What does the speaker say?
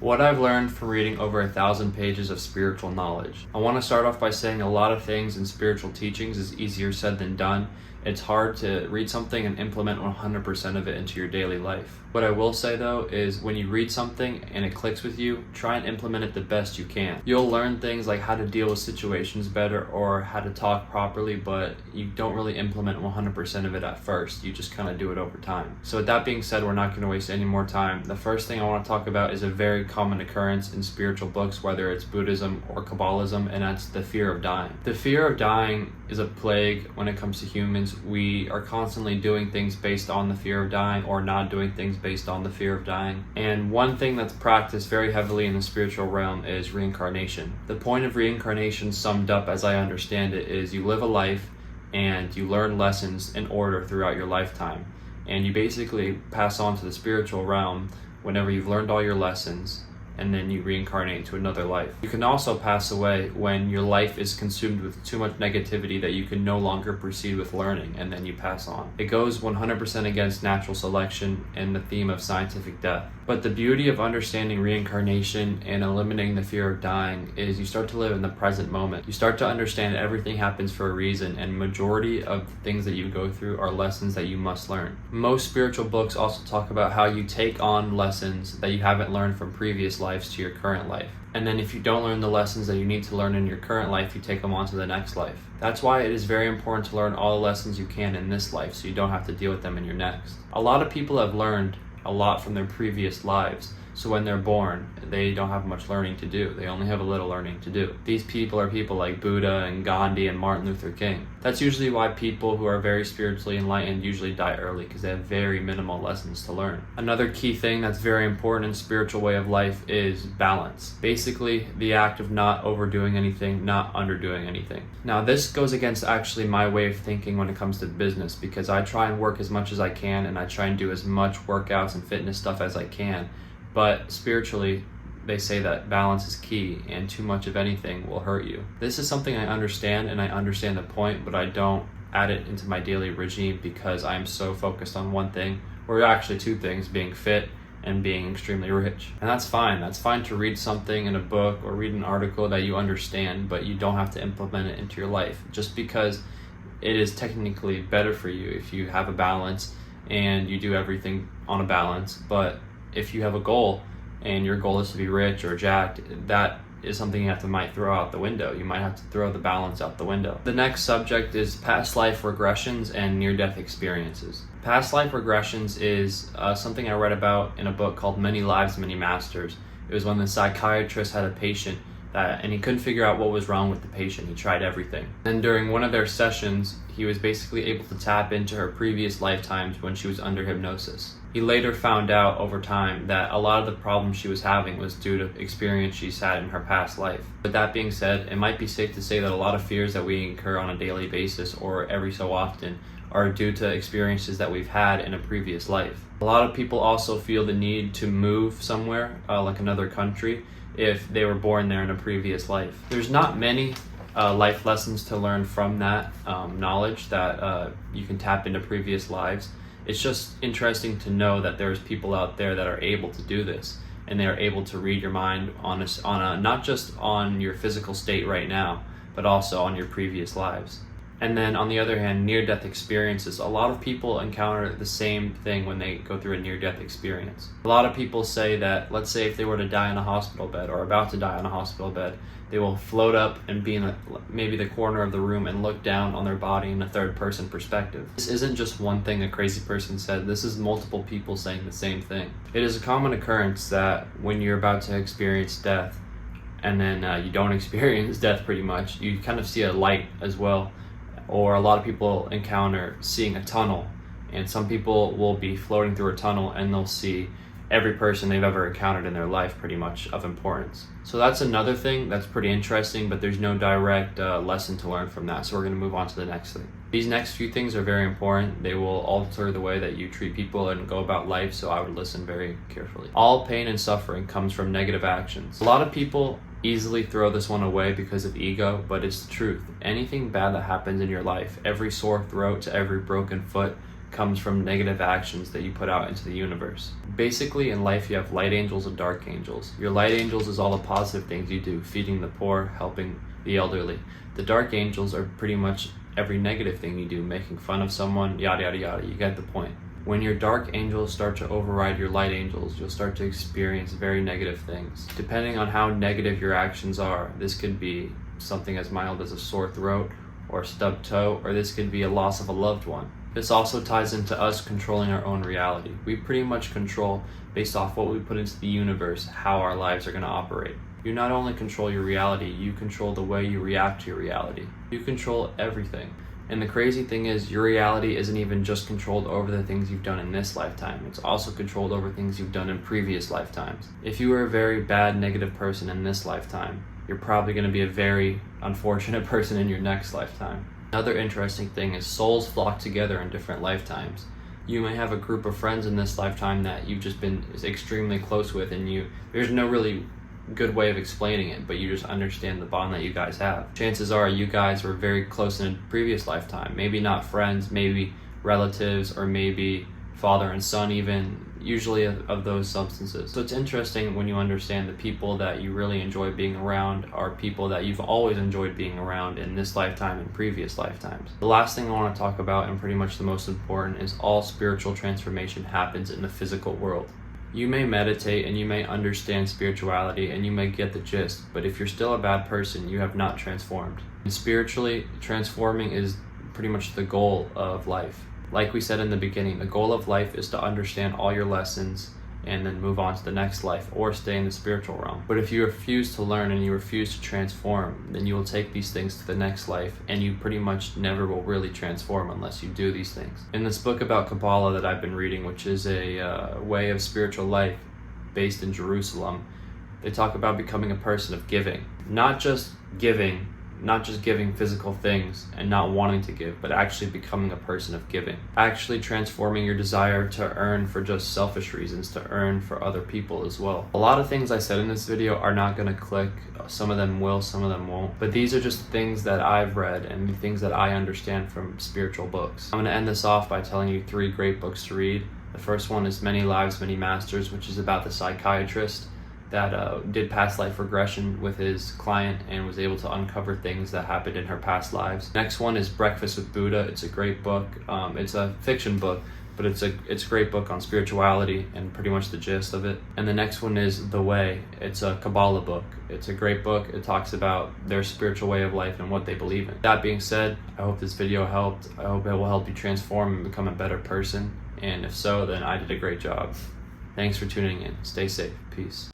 What I've learned from reading over 1,000 pages of spiritual knowledge. I want to start off by saying a lot of things in spiritual teachings is easier said than done. It's hard to read something and implement 100% of it into your daily life. What I will say though is when you read something and it clicks with you, try and implement it the best you can. You'll learn things like how to deal with situations better or how to talk properly, but you don't really implement 100% of it at first. You just kind of do it over time. So with that being said, we're not going to waste any more time. The first thing I want to talk about is a very common occurrence in spiritual books, whether it's Buddhism or Kabbalism, and that's the fear of dying. The fear of dying is a plague when it comes to humans. We are constantly doing things based on the fear of dying or not doing things based on the fear of dying. And one thing that's practiced very heavily in the spiritual realm is reincarnation. The point of reincarnation, summed up as I understand it, is you live a life and you learn lessons in order throughout your lifetime. And you basically pass on to the spiritual realm whenever you've learned all your lessons, and then you reincarnate into another life. You can also pass away when your life is consumed with too much negativity that you can no longer proceed with learning, and then you pass on. It goes 100% against natural selection and the theme of scientific death. But the beauty of understanding reincarnation and eliminating the fear of dying is you start to live in the present moment. You start to understand everything happens for a reason, and majority of the things that you go through are lessons that you must learn. Most spiritual books also talk about how you take on lessons that you haven't learned from previous lives to your current life. And then if you don't learn the lessons that you need to learn in your current life, you take them on to the next life. That's why it is very important to learn all the lessons you can in this life so you don't have to deal with them in your next. A lot of people have learned a lot from their previous lives, so when they're born, they don't have much learning to do. They only have a little learning to do. These people are people like Buddha and Gandhi and Martin Luther King. That's usually why people who are very spiritually enlightened usually die early, because they have very minimal lessons to learn. Another key thing that's very important in spiritual way of life is balance. Basically, the act of not overdoing anything, not underdoing anything. Now, this goes against actually my way of thinking when it comes to business, because I try and work as much as I can, and I try and do as much workouts and fitness stuff as I can. But spiritually, they say that balance is key, and too much of anything will hurt you. This is something I understand, and I understand the point, but I don't add it into my daily regime because I'm so focused on one thing, or actually two things, being fit and being extremely rich. And that's fine. That's fine to read something in a book or read an article that you understand, but you don't have to implement it into your life just because it is technically better for you if you have a balance and you do everything on a balance. But if you have a goal and your goal is to be rich or jacked, that is something you might throw out the window. You might have to throw the balance out the window. The next subject is past life regressions and near-death experiences. Past life regressions is something I read about in a book called Many Lives, Many Masters. It was when the psychiatrist had a patient and he couldn't figure out what was wrong with the patient. He tried everything. And during one of their sessions, he was basically able to tap into her previous lifetimes when she was under hypnosis. He later found out over time that a lot of the problems she was having was due to experience she's had in her past life. With that being said, it might be safe to say that a lot of fears that we incur on a daily basis or every so often are due to experiences that we've had in a previous life. A lot of people also feel the need to move somewhere, like another country, if they were born there in a previous life. There's not many life lessons to learn from that knowledge that you can tap into previous lives. It's just interesting to know that there's people out there that are able to do this, and they are able to read your mind on a not just on your physical state right now, but also on your previous lives. And then on the other hand, near-death experiences. A lot of people encounter the same thing when they go through a near-death experience. A lot of people say that, let's say if they were to die in a hospital bed or about to die on a hospital bed, they will float up and be in maybe the corner of the room and look down on their body in a third-person perspective. This isn't just one thing a crazy person said. This is multiple people saying the same thing. It is a common occurrence that when you're about to experience death, and then you don't experience death pretty much, you kind of see a light as well. Or a lot of people encounter seeing a tunnel, and some people will be floating through a tunnel and they'll see every person they've ever encountered in their life pretty much of importance. So that's another thing that's pretty interesting, but there's no direct lesson to learn from that. So we're going to move on to the next thing. These next few things are very important. They will alter the way that you treat people and go about life, so I would listen very carefully. All pain and suffering comes from negative actions. A lot of people easily throw this one away because of ego, but it's the truth. Anything bad that happens in your life, every sore throat to every broken foot, comes from negative actions that you put out into the universe. Basically, in life, you have light angels and dark angels. Your light angels is all the positive things you do, feeding the poor, helping the elderly. The dark angels are pretty much every negative thing you do, making fun of someone, yada yada yada. You get the point. When your dark angels start to override your light angels, you'll start to experience very negative things. Depending on how negative your actions are, this could be something as mild as a sore throat or a stubbed toe, or this could be a loss of a loved one. This also ties into us controlling our own reality. We pretty much control, based off what we put into the universe, how our lives are going to operate. You not only control your reality, you control the way you react to your reality. You control everything. And the crazy thing is, your reality isn't even just controlled over the things you've done in this lifetime. It's also controlled over things you've done in previous lifetimes. If you were a very bad, negative person in this lifetime, you're probably going to be a very unfortunate person in your next lifetime. Another interesting thing is souls flock together in different lifetimes. You may have a group of friends in this lifetime that you've just been extremely close with, and there's no really good way of explaining it, but you just understand the bond that you guys have. Chances are you guys were very close in a previous lifetime. Maybe not friends, maybe relatives, or maybe father and son even, usually of those substances. So it's interesting when you understand the people that you really enjoy being around are people that you've always enjoyed being around in this lifetime and previous lifetimes. The last thing I want to talk about, and pretty much the most important, is all spiritual transformation happens in the physical world. You may meditate and you may understand spirituality and you may get the gist, but if you're still a bad person, you have not transformed. And spiritually, transforming is pretty much the goal of life. Like we said in the beginning, the goal of life is to understand all your lessons and then move on to the next life or stay in the spiritual realm. But if you refuse to learn and you refuse to transform, then you will take these things to the next life and you pretty much never will really transform unless you do these things. In this book about Kabbalah that I've been reading, which is a way of spiritual life based in Jerusalem, they talk about becoming a person of giving. Not just giving physical things and not wanting to give, but actually becoming a person of giving. Actually transforming your desire to earn for just selfish reasons, to earn for other people as well. A lot of things I said in this video are not going to click. Some of them will, some of them won't. But these are just things that I've read and the things that I understand from spiritual books. I'm going to end this off by telling you 3 great books to read. The first one is Many Lives, Many Masters, which is about the psychiatrist that did past life regression with his client and was able to uncover things that happened in her past lives. Next one is Breakfast with Buddha. It's a great book. It's a fiction book, but it's a great book on spirituality and pretty much the gist of it. And the next one is The Way. It's a Kabbalah book. It's a great book. It talks about their spiritual way of life and what they believe in. That being said, I hope this video helped. I hope it will help you transform and become a better person. And if so, then I did a great job. Thanks for tuning in. Stay safe. Peace.